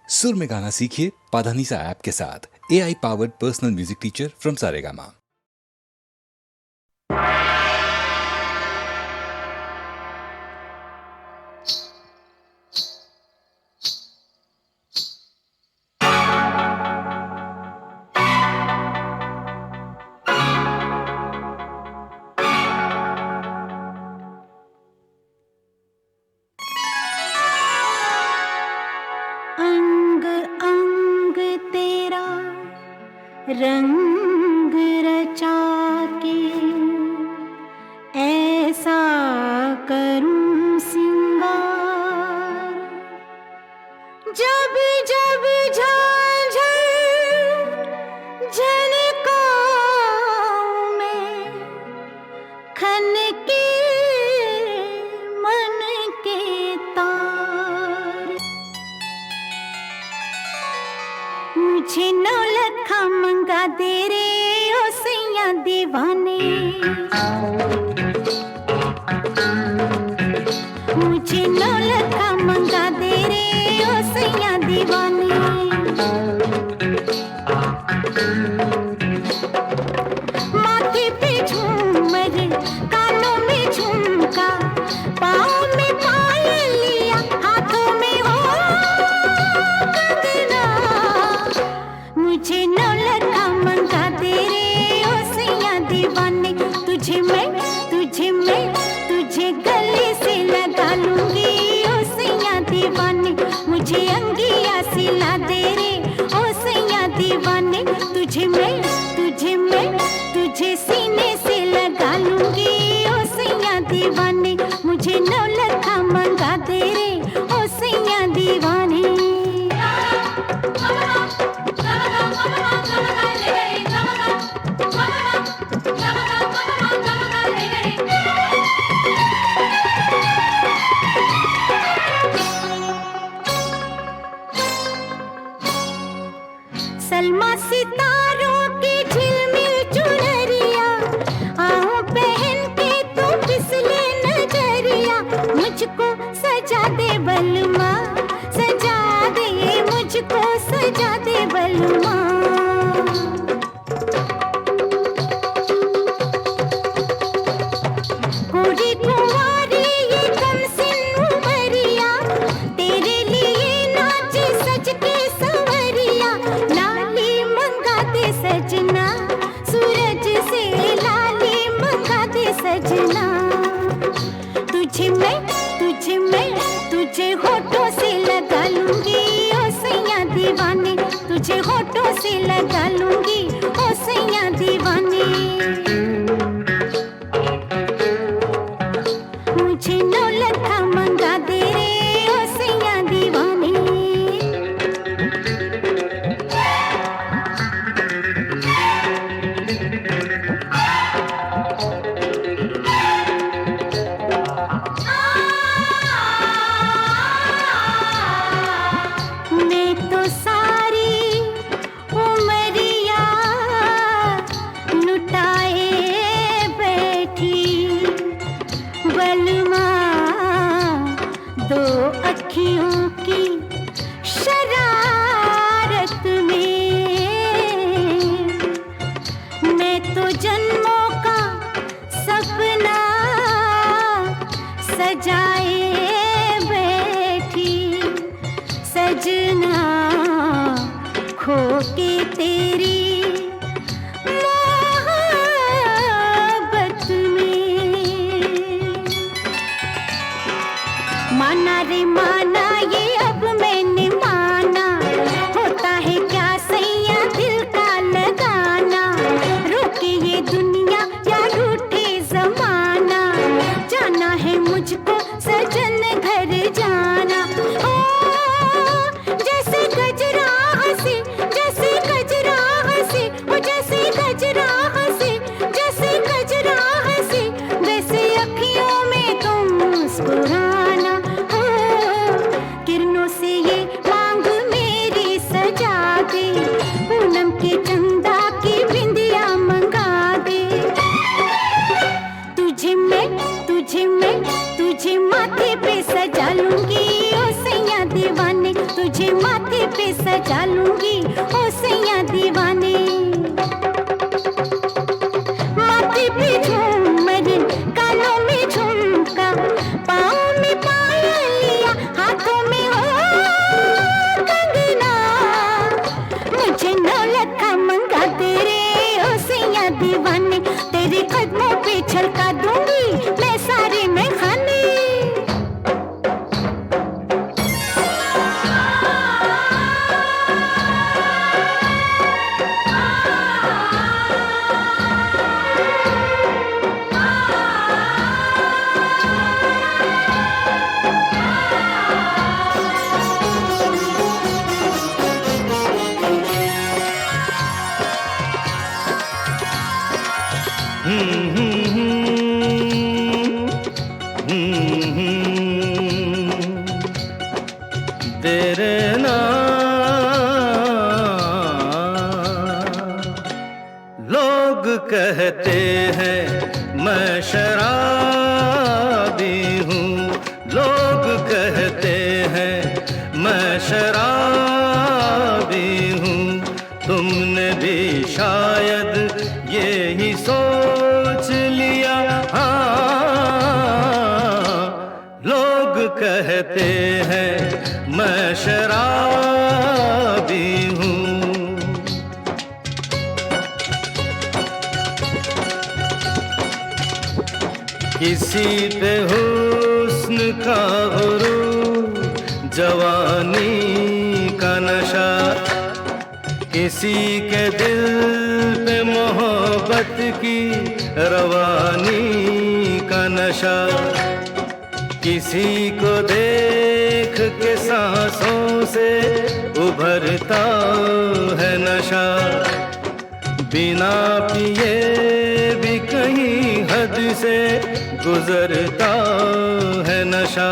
सुर में गाना सीखिए पाधानीसा ऐप के साथ। AI powered personal music teacher from Saregama. अंग अंग तेरा रंग रचा के ऐसा करूं सिंगार, जब जब झांझर झनकाऊं मैं, खनके मन के तार। मुझे नौलखा मंगा दे रे ओ सैया दीवाने, मुझे नौलखा मंगा दे रे ओ सैया दीवाने। माथे पे झूमर, कानों में झुमका, पाँव में पायलिया, हाथों में हो कंगना। मुझे नौलखा मंगा दे रे ओ सैया दीवाने। तुझे मैं तुझे गले से लगा लूंगी ओ सैया दीवाने। मुझे अंगिया सिला दे रे ओ सैया दीवाने। तुझे मैं तुझे सीने से लगा लूंगी ओ सैया दीवाने। मुझे नौलखा मंगा दे रे ओ सैया दीवाने। सलमा सितारों की झिलमिल चुनरिया, आहूं पहन के तू फिसले नजरिया। मुझको सजा दे बलमा, सजा दे मुझको, सजा दे बलमा। पूरी कुंवारी ये कमसिन उमरिया, तेरे लिए नाचे सज के संवरिया। लाली मंगा दे सजना, सूरज से लाली मंगा दे सजना। तुझे होठों से लगा लूंगी ओ सैया दीवाने। तुझे होठों से लगा लूंगी ओ सैया दीवाने। मुझे नौलखा मंगा दे रे ओ सैया दीवाने। मैं तो सारी उमरिया लुटाए बैठी, बलमा दो अखियों की शरारत में। मैं तो जन्मों का सपना सजाए बैठी, सजना खो के तेरी मोहब्बत में। माना रे माना ये अब मैंने माना, होता है क्या सैया दिल का लगाना। रोके ये दुनिया या रूठे जमाना, जाना है मुझको सजन घर जाना। ओ जैसे गजरा हंसी, जैसे गजरा हंसी, माथे पे सजा लूंगी ओ सैया दीवाने। माथे पे झूमर, कानों में झुमका, पाँव में पायलिया, हाथों में हो कंगना। मुझे नौलखा मंगा तेरे ओ सैया दीवाने, तेरे कदमों पे छलका दूंगी मैं सारे में खाने। तेरे लोग कहते हैं मैं शराबी हूँ, लोग कहते हैं मैं शराबी हूँ। तुमने भी शायद यही सोच लिया, हाँ। लोग कहते हैं मैं शराबी हूँ। किसी पे हुस्न का गुरूर, जवानी का नशा, किसी के दिल पे मोहब्बत की रवानी का नशा। किसी को देख के सांसों से उभरता है नशा, बिना पिए भी कहीं हद से गुजरता है नशा।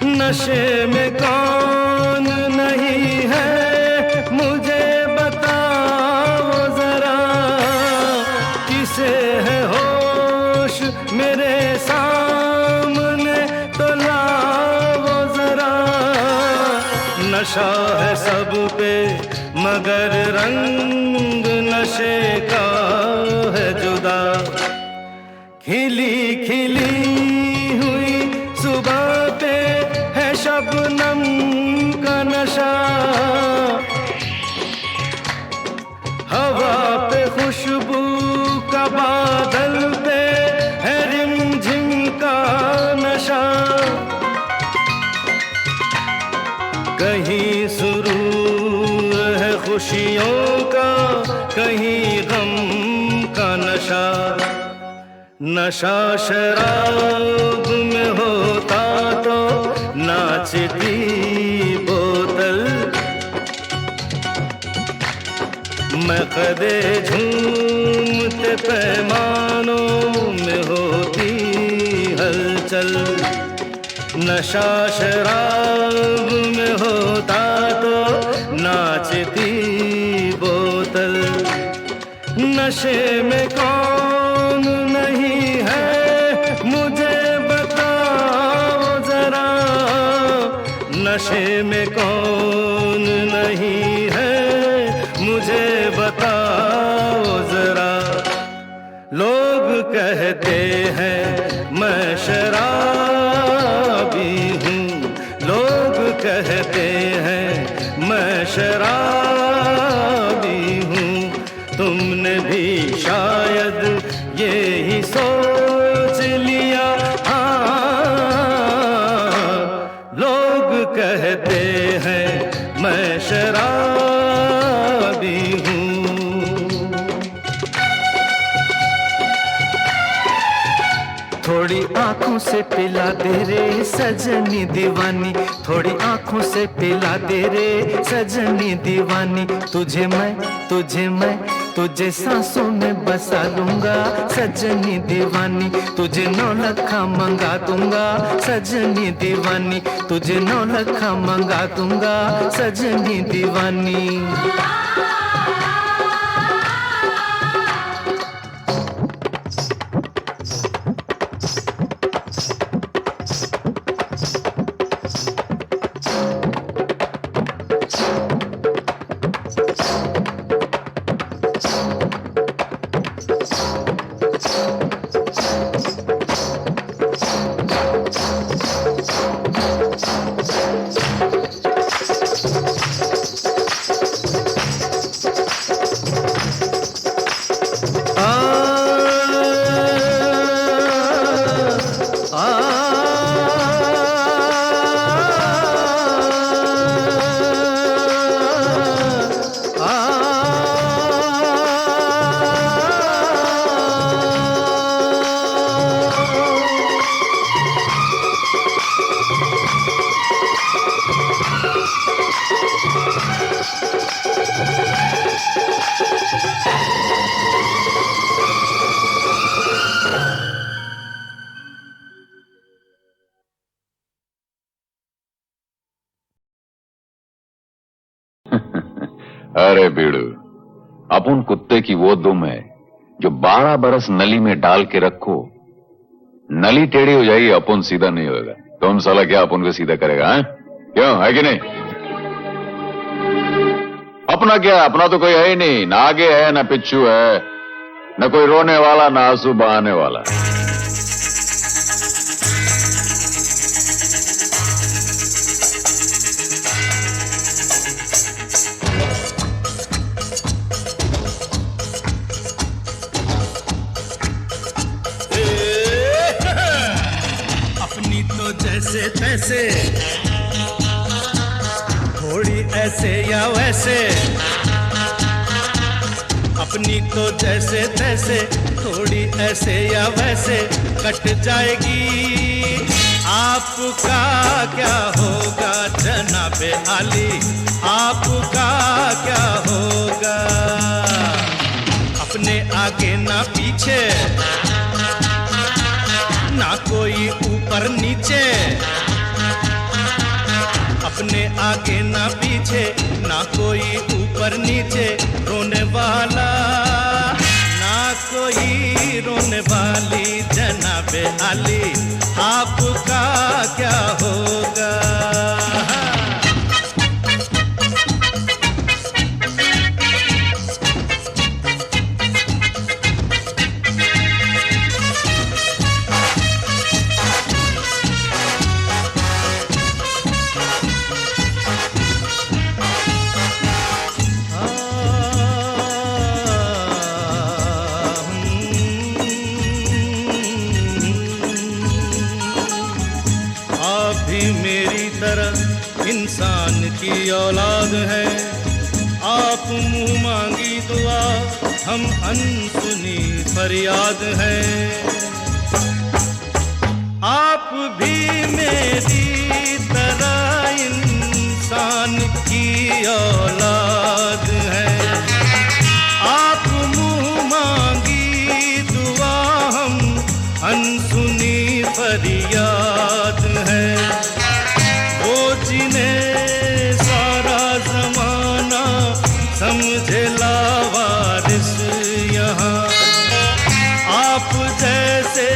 नशे में कौन नहीं है मुझे बताओ जरा, किसे है होश मेरे सामने तो लाओ जरा। नशा है सब पे मगर रंग नशे का है जुदा। खिली खिली हुई सुबह पे है शबनम का नशा, हवा पे खुशबू का बादल पे है रिमझिम का नशा। कहीं सुरूर है खुशियों का, कहीं गम का नशा। नशा शराब में होता तो नाचती बोतल, मैं कदे झूमते पैमानों में होती हलचल। नशा शराब में होता तो नाचती बोतल। नशे में कौन नहीं है मुझे बताओ जरा, नशे में कौन नहीं है मुझे बताओ जरा। लोग कहते हैं मैं शराबी हूँ, लोग कहते हैं मैं शराबी हूँ। तुमने भी शायद यही सोच लिया, हाँ। लोग कहते हैं मैं शराबी हूँ। थोड़ी आंखों से पिला दे रे सजनी दीवानी, थोड़ी आंखों से पिला दे रे सजनी दीवानी। तुझे मैं तुझे सांसों में बसा लूंगा सजनी दीवानी। तुझे 9 लखा मंगा दूंगा सजनी दीवानी, तुझे 9 लखा मंगा दूंगा सजनी दीवानी। अरे बीड़ू, अपन कुत्ते की वो दुम है जो 12 बरस नली में डाल के रखो, नली टेढ़ी हो जाएगी, अपन सीधा नहीं होगा। तुम साला क्या अपन को सीधा करेगा? है क्यों, है कि नहीं? अपना क्या, अपना तो कोई है ही नहीं, ना आगे है ना पिछू है, न कोई रोने वाला ना आंसू बहाने वाला। अपनी तो जैसे तैसे, थोड़ी ऐसे या वैसे, अपनी तो जैसे तैसे, थोड़ी ऐसे या वैसे कट जाएगी। आपका क्या होगा जनाबे आली, आपका क्या होगा? अपने आगे ना पीछे, ना कोई ऊपर नीचे, अपने आगे ना पीछे, ना कोई ऊपर नीचे, रोने वाला ना कोई रोने वाली जनाबे आली, आपका क्या होगा? मेरी तरह इंसान की औलाद है, आप मुंह मांगी दुआ, हम अनसुनी फरियाद है। आप भी मेरी तरह इंसान की औलाद है, आप मुंह मांगी दुआ, हम अनसुनी फरियाद है। जिन्हें सारा जमाना समझे लावारिस यहाँ, आप जैसे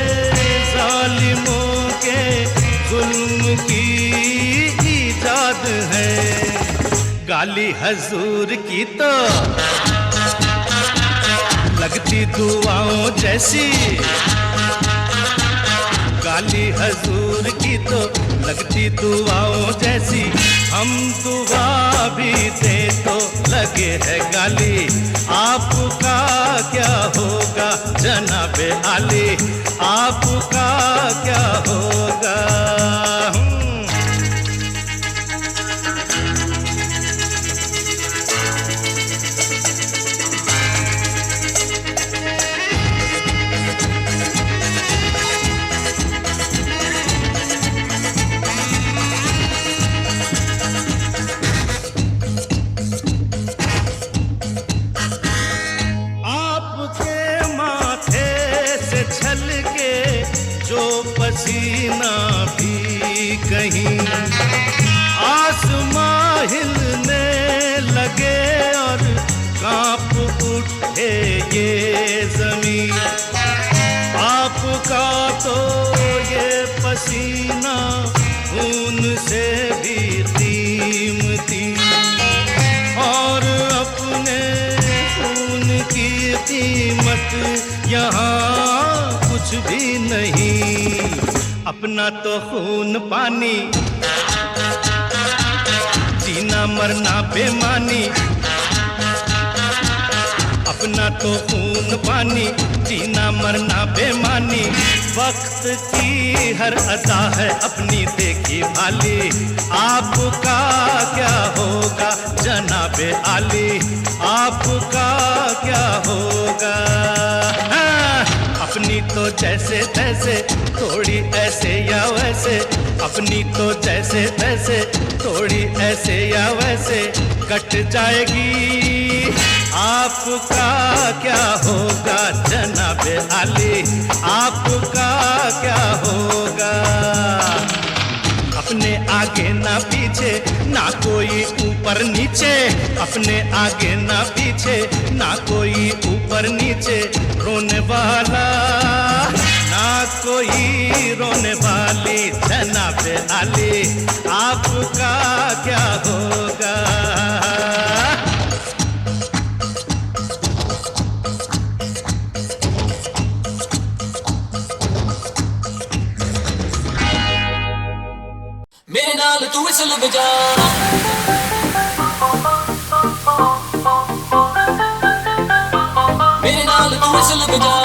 जालिमों के जुल्म की ईजाद है। गाली हजूर की तो लगती दुआओं जैसी, गाली हजूर की तो लगती दुआओं जैसी, हम दुआ भी दे तो लगे है गाली। आपका क्या होगा जनाबे आली, आपका क्या होगा? जो पसीना भी कहीं आसमां हिलने लगे और कांप उठे ये जमीन, आपका तो ये पसीना खून से भी कीमती, और अपने खून की कीमत यहाँ कुछ भी नहीं। अपना तो खून पानी, जीना मरना बेमानी, अपना तो खून पानी, जीना मरना बेमानी। वक्त की हर अदा है अपनी देखी भाली, आपका क्या होगा जनाबे आली, आपका क्या होगा? अपनी तो जैसे तैसे, थोड़ी ऐसे या वैसे, अपनी तो जैसे तैसे, थोड़ी ऐसे या वैसे कट जाएगी। आपका क्या होगा जनाबे आली, आपका क्या होगा? अपने आगे ना पीछे, ना कोई ऊपर ऊपर नीचे, अपने आगे ना पीछे, ना कोई ऊपर नीचे रोने वाला, ना कोई रोने वाली। जनाब आली आपका क्या होगा? मेरे नाल तू विसल बजा, मेरे नाल तू विसल बजा,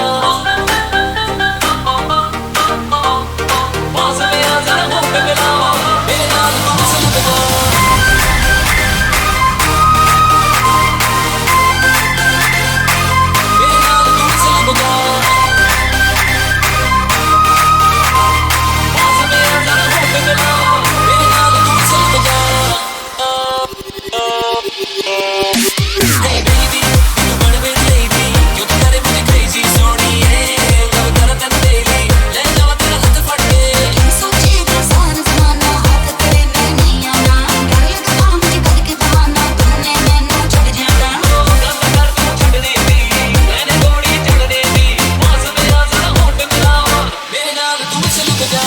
पास में आ जरा मुंह पे मिला, मेरे नाल तू विसल बजा, मेरे नाल तू विसल बजा, पास में आ जरा मुंह पे मिला, मेरे नाल तू विसल बजा। Hey baby, you wanna be lady, क्यों तू करे मुझे crazy सोनी है, लव करा तेरे daily, ले जावा तेरा हाथ फड़ के। सोचे आसान ज़माना, हाथ तेरे में नहीं आना, डर लगता मुझे करके बहाना, तूने मैनू छड़ जाना। गल कर तू छड़ने दी, मैंने गोली चढ़ने दी, पास में आ जरा होठ मिला, मेरे नाल तू विसल बजा,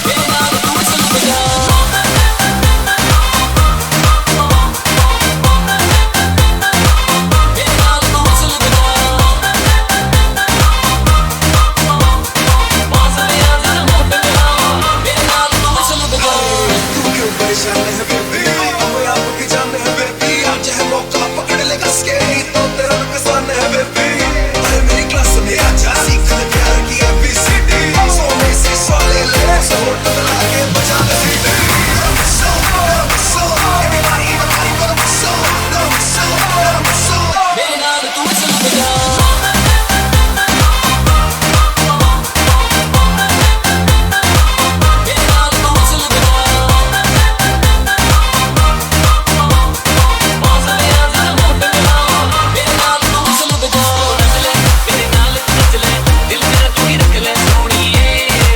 मेरे नाल तू विसल बजा। मेरे नाल तू विसल बजा, पास में आ जरा होठ मिला, मेरे नाल तू विसल बजा। तू क्यों परेशान है बेबी, अपने आप की जान है बेबी, आज है मौका पकड़ ले कस के, तो तेरा नुकसान है बेबी। अरे मेरी क्लास में आजा, सीख ले प्यार की ABCD, 100 में से 100 ले ले, 100 नोट मिला के बजा ले सीधे। Everybody in the party gonna whistle, whistle. मेरे नाल तू विसल बजा, मेरे नाल तू विसल बजा, पास में आ जरा होठ मिला, मेरे नाल तू विसल बजा। नच ले मेरे नाल तू नच ले, दिल मेरा तू ही रख ले सोहणीए,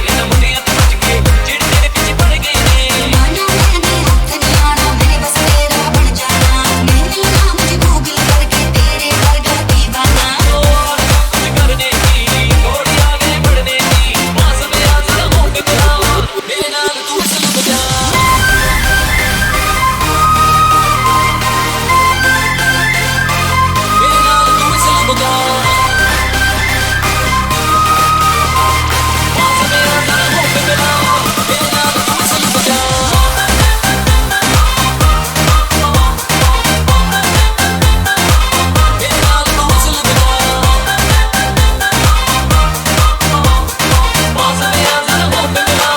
बिना मुंडियां तो बच के जेड़े तेरे पीछे पड़ गए ने। माना मैंने हाथ नहीं आना, मेरे बस तेरा बन जाना, नहीं मिलना मुझे गूगल करके तेरे वर्गा दीवाना। और कुछ करने की घोड़ी आगे बढ़ने की, पास में आ जरा होठ मिला, मेरे नाल तू विसल बजा, मेरे नाल तू विसल बजा, पास में आ जरा होठ मिला, मेरे नाल तू विसल बजा, मेरे नाल तू विसल बजा, पास में आ जरा होठ मिला,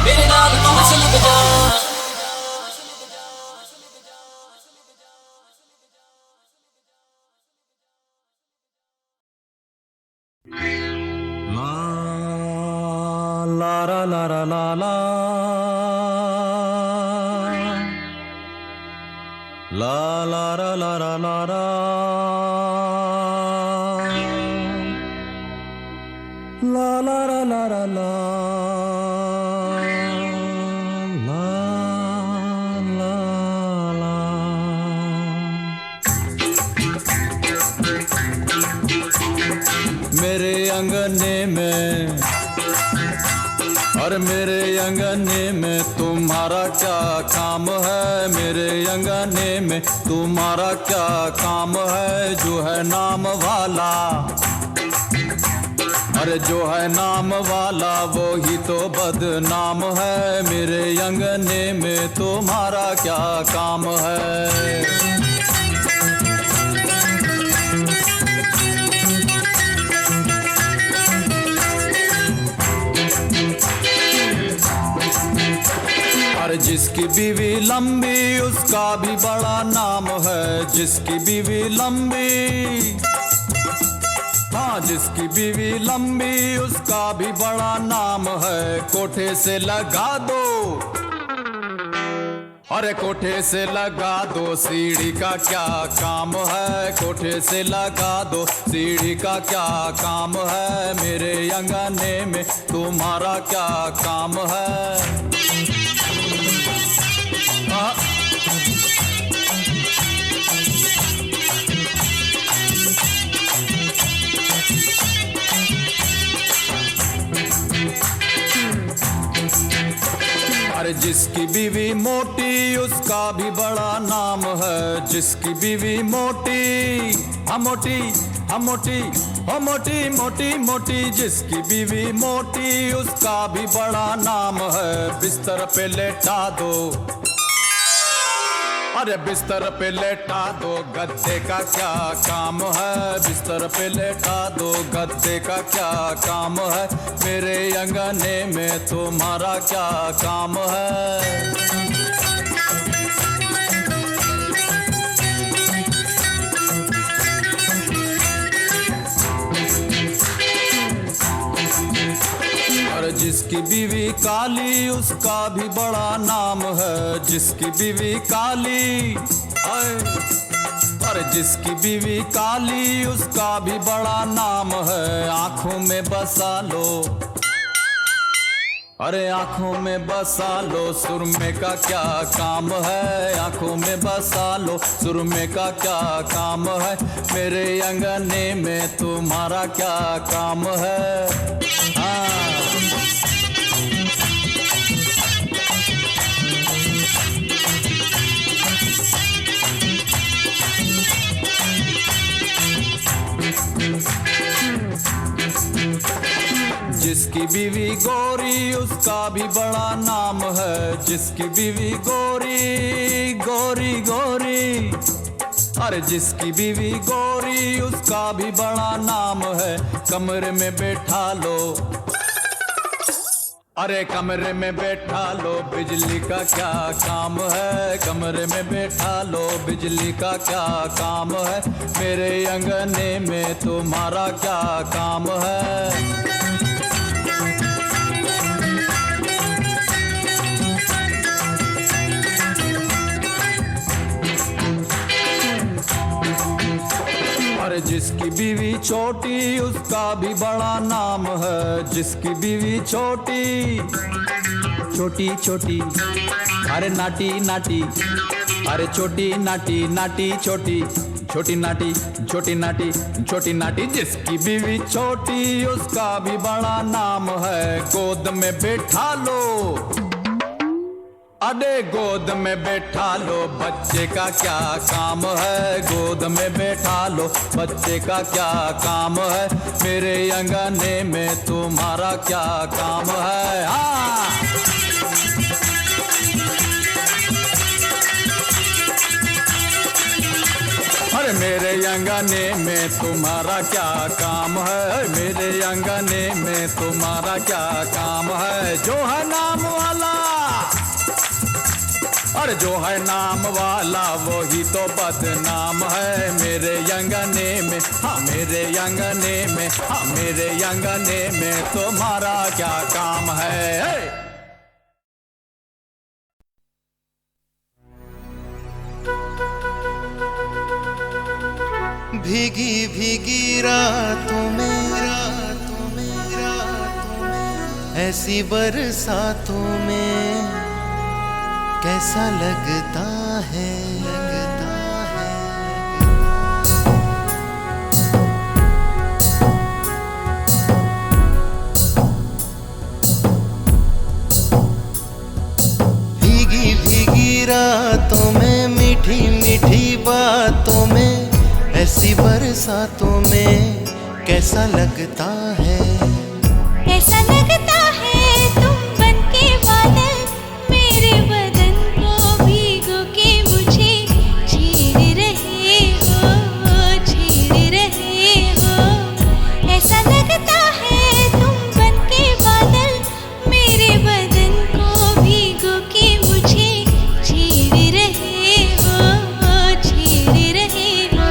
मेरे नाल तू विसल बजा। La la la la la la la la la la la la la la la la la la la मेरे अंगने में और मेरे अंगने में तुम्हारा क्या काम है, मेरे अंगने में तुम्हारा क्या काम है, जो है नाम वाला, अरे जो है नाम वाला वो ही तो बदनाम है, मेरे अंगने में तुम्हारा क्या काम है। और जिसकी बीवी लंबी उसका भी बड़ा नाम है, जिसकी बीवी लंबी, हाँ जिसकी बीवी लंबी उसका भी बड़ा नाम है, कोठे से लगा दो अरे कोठे से लगा दो सीढ़ी का क्या काम है, कोठे से लगा दो सीढ़ी का क्या काम है, मेरे अंगने में तुम्हारा क्या काम है। अरे जिसकी बीवी मोटी उसका भी बड़ा नाम है, जिसकी बीवी मोटी हम मोटी हम मोटी हम मोटी मोटी मोटी, जिसकी बीवी मोटी उसका भी बड़ा नाम है। बिस्तर पे लेटा दो, अरे बिस्तर पे लेटा दो, गद्दे का क्या काम है, बिस्तर पे लेटा दो, गद्दे का क्या काम है, मेरे अंगने में तुम्हारा क्या काम है। अरे जिसकी बीवी काली उसका भी बड़ा नाम है, जिसकी बीवी काली, अरे जिसकी बीवी काली उसका भी बड़ा नाम है। आंखों में बसा लो, अरे आंखों में बसा लो, सुरमे का क्या काम है, आंखों में बसा लो, सुरमे का क्या काम है, मेरे अंगने में तुम्हारा क्या काम है। हाँ जिसकी बीवी गोरी उसका भी बड़ा नाम है, जिसकी बीवी गोरी गोरी गोरी, अरे जिसकी बीवी गोरी उसका भी बड़ा नाम है। कमरे में बैठा लो, अरे कमरे में बैठा लो, बिजली का क्या काम है, कमरे में बैठा लो, बिजली का क्या काम है, मेरे अंगने में तुम्हारा क्या काम है। अरे जिसकी बीवी छोटी उसका भी बड़ा नाम है, जिसकी बीवी छोटी छोटी छोटी, अरे नाटी नाटी, अरे छोटी नाटी नाटी छोटी छोटी नाटी छोटी नाटी छोटी नाटी, जिसकी बीवी छोटी उसका भी बड़ा नाम है। गोद में बैठा लो, अरे गोद में बैठा लो, बच्चे का क्या काम है, गोद में बैठा लो, बच्चे का क्या काम है, मेरे अंगने में तुम्हारा क्या काम है। हाँ अरे मेरे अंगने में तुम्हारा क्या काम है, मेरे अंगने में तुम्हारा क्या काम है। जो है नाम वाला, अरे जो है नाम वाला वही तो बदनाम है, मेरे अंगने में, हाँ मेरे अंगने में, हाँ मेरे अंगने में तुम्हारा क्या काम है। भीगी भीगी रातों में, ऐसी बरसातों में कैसा लगता है, भीगी भीगी रातों में, मीठी मीठी बातों में, ऐसी बरसातों में कैसा लगता है। ऐसा लगता है तुम बनके बादल मेरे बदन को भीगो के मुझे छेड़ रहे हो, छेड़ रहे हो। ऐसा लगता है तुम बनके बादल मेरे बदन को भीगो के मुझे छेड़ रहे हो, छेड़ रहे हो।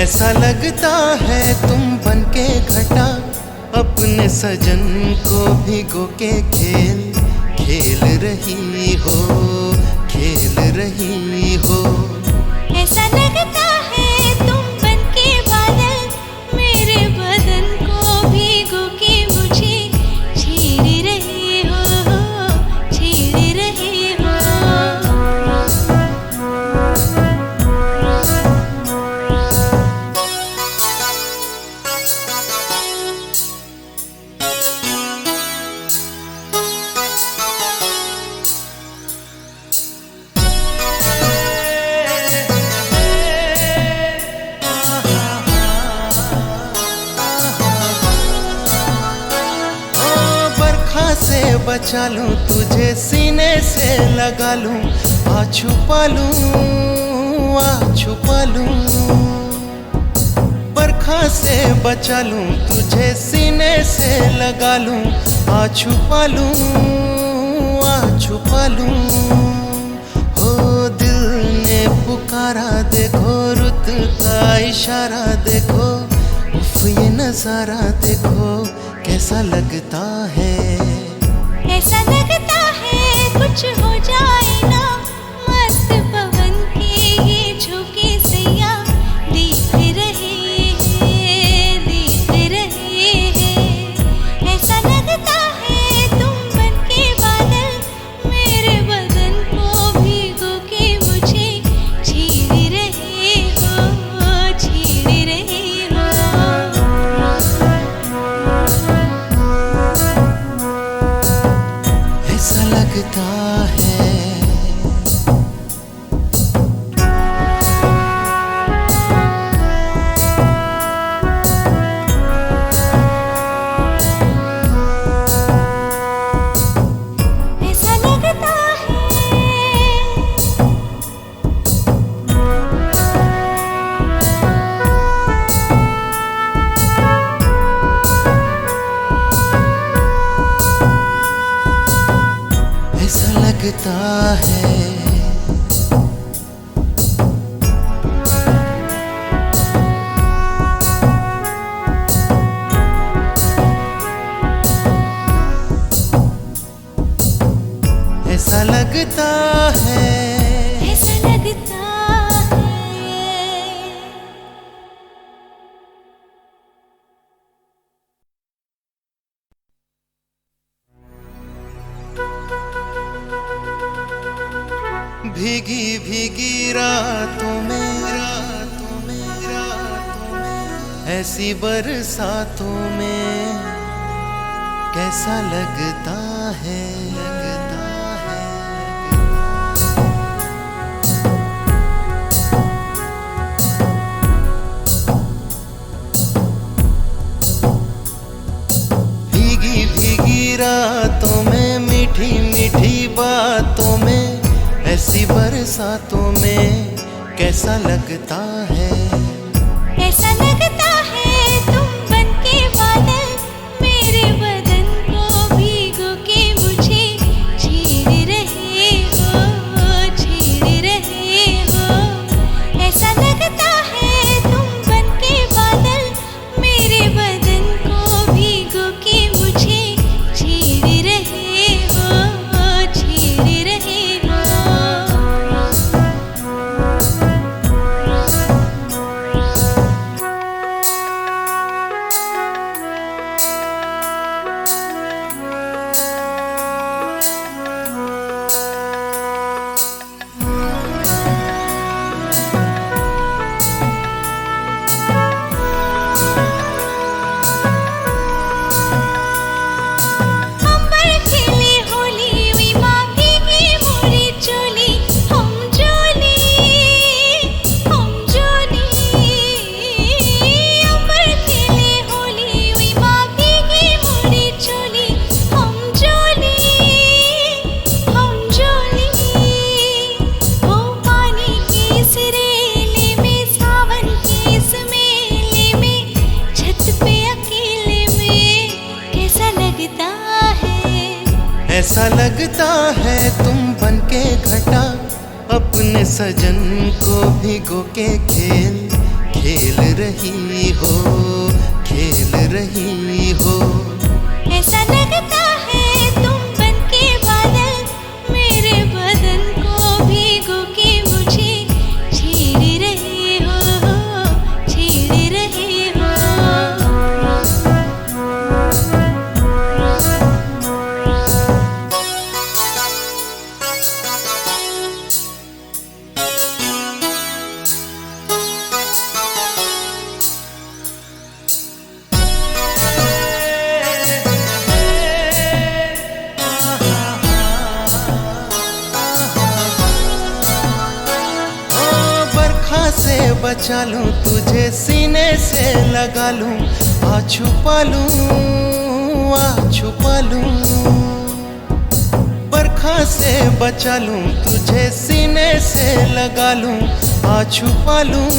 ऐसा लगता है तुम बनके घटा अपने सजन को भिगो के खेल रही हो, खेल रही हो। ऐसा लगता है तुम बनके बादल मेरे बदन को भिगो के मुझे छेड़ रहे हो, छेड़ रहे हो। बचा लूं तुझे सीने से लगा लूं, आ छुपा लूं, आ छुपा लूं। बरखा से बचा लूं तुझे सीने से लगा लूं, आ छुपा लूं, आ छुपा लूं। हो दिल ने पुकारा देखो, रुत का इशारा देखो, उफ ये नजारा देखो कैसा लगता है। ऐसा लगता है कुछ हो जाए ना, मस्त पवन के ये झोंके सैया देख रहे हैं, देख रहे हैं। ऐसा लगता है तुम बनके बादल मेरे बदन को भिगो के मुझे छेड़ रहे हो, छेड़ रहे हो। ऐसा लगता है ऐसा लगता ऐसा लगता है। ऐसा लगता है, ऐसा लगता है। भीगी भीगी रातों में, रातों में, रातों में, ऐसी बरसातों में कैसा लगता है, लगता है। भीगी भीगी रातों में, मीठी मीठी बातों में, ऐसी बरसातों में कैसा लगता है। ऐसा लगता है तुम बनके बादल मेरे बदन को भिगो के मुझे छेड़ रहे हो, छेड़ रहे हो। ऐसा लगता है तुम बनके बादल मेरे बदन को भिगो के मुझे छेड़ रहे हो, छेड़ रहे हो। ऐसा लगता है तुम बनके घटा अपने सजन को भिगो के खेल रही हो, खेल रही हो। ऐसा लगता है तुम बनके बादल मेरे बदन को भिगो के मुझे छेड़ रहे हो, छेड़ रहे हो। से बचा लूं तुझे सीने से लगा लूं, आ छुपा लूं, आ छुपा लूं। बरखा से बचा लूं तुझे सीने से लगा लूं, आ छुपा लूं,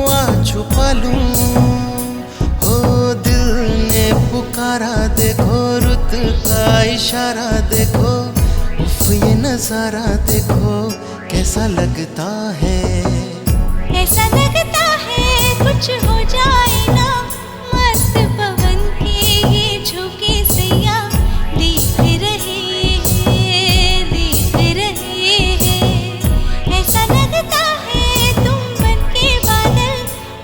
आ छुपा लूं। हो दिल ने पुकारा देखो, रुत का इशारा देखो, उफ ये नजारा देखो कैसा लगता है। ऐसा लगता है कुछ हो जाए ना, मस्त पवन के ये झोंके सैया देख रहे हैं, देख रहे हैं। ऐसा लगता है तुम बनके बादल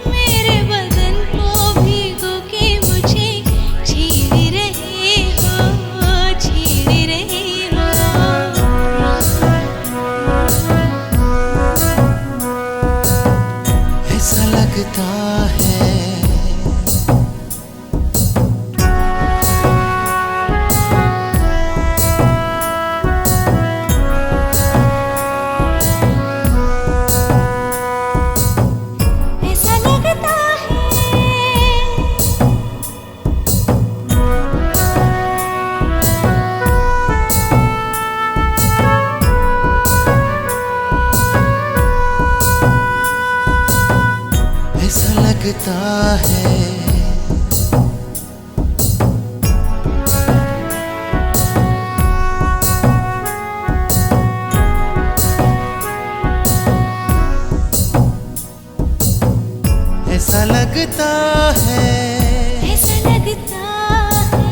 मेरे बदन को भिगो के मुझे छेड़ रहे हो, छेड़ रहे हो। ऐसा लगता है ऐसा लगता है ऐसा लगता है। ऐसा लगता है। ऐसा लगता है।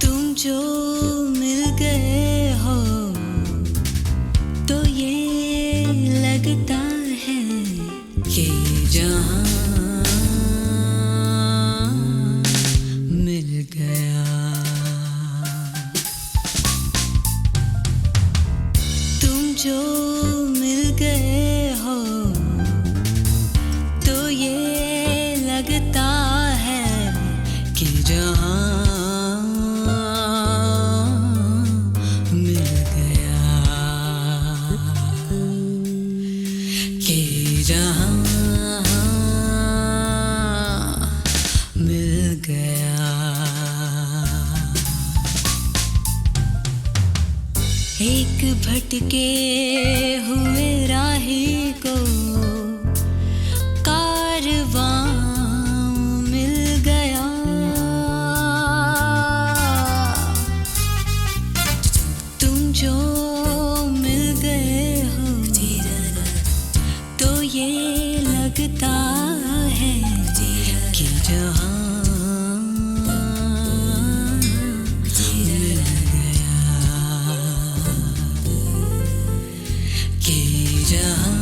तुम जो मिल गए हो तो ये लगता है कि जहां मिल गया। तुम जो मिल गए हो तो ये लगता है कि जहां मिल गया, कि जहां मिल गया। एक भटके हुए राही को कारवां मिल गया। तुम जो मिल गए हो तो ये लगता है कि जहां मिल गया, कि जहां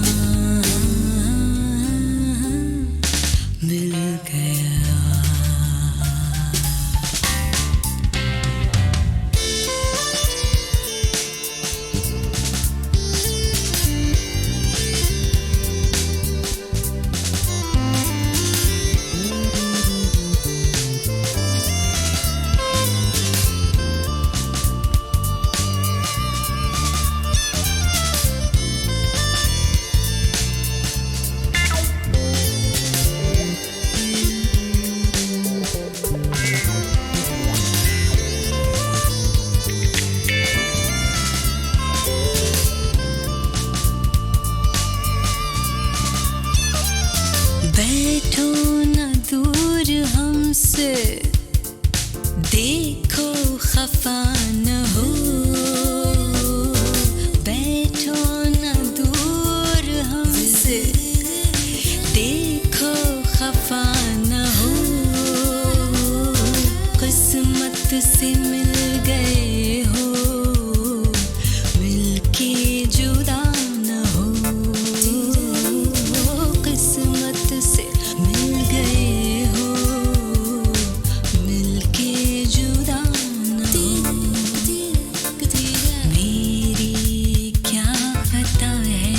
देखो खफा न हो, बैठो न दूर हमसे, देखो खफा न हो, किस्मत से मिल गए हो, मिलके जुदा न हो, किस्मत से मिल गए हो, मिलके जुदा न हो। मेरी क्या पता है,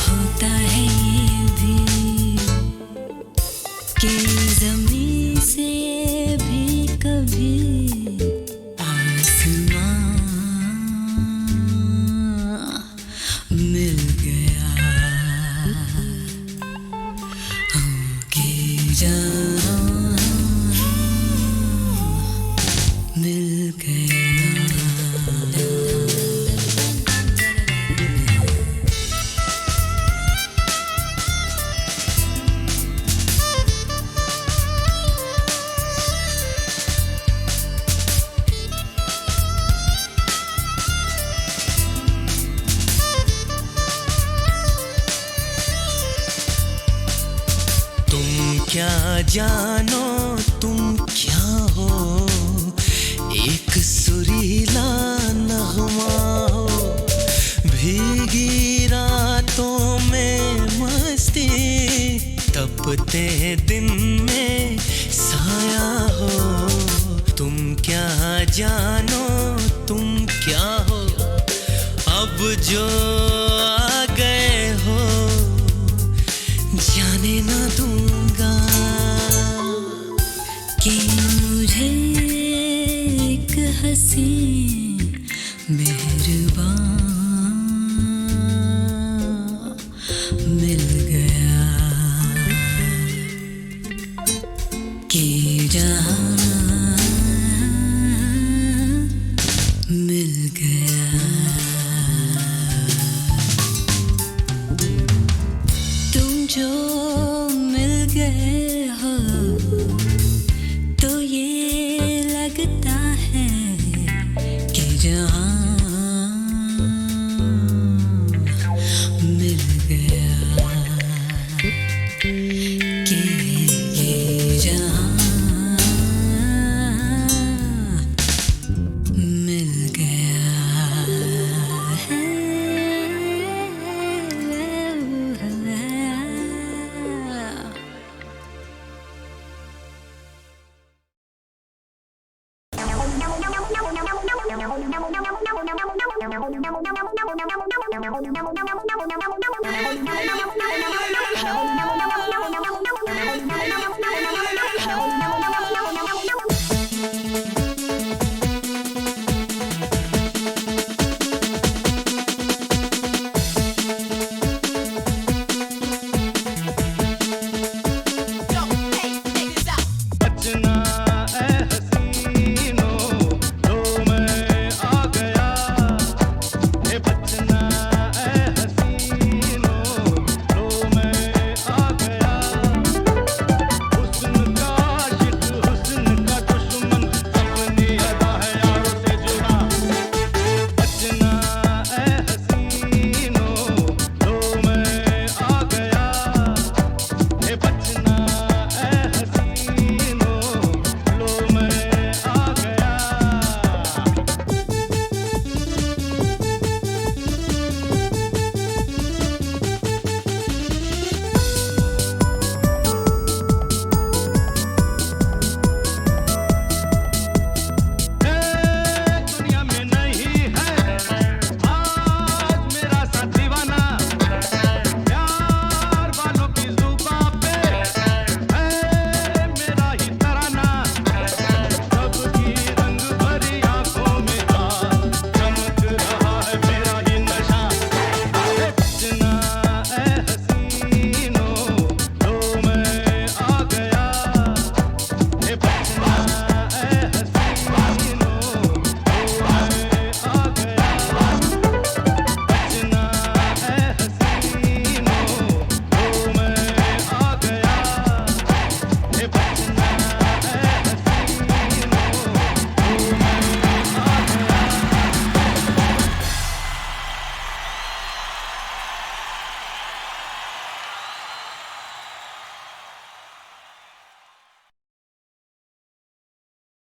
होता है ये भी कि ज़मीं से भी कभी आसमां मिल गया, होके जहाँ मिल गया। तुम क्या जानो तुम क्या हो, एक सुरीला नगमा हो, भीगी रातों में मस्ती, तपते दिन में साया हो। तुम क्या जानो तुम क्या हो, अब जो आ गए हो जाने ना दूंगा कि मुझे एक हसीन मेहरबान मिल गया, कि जहाँ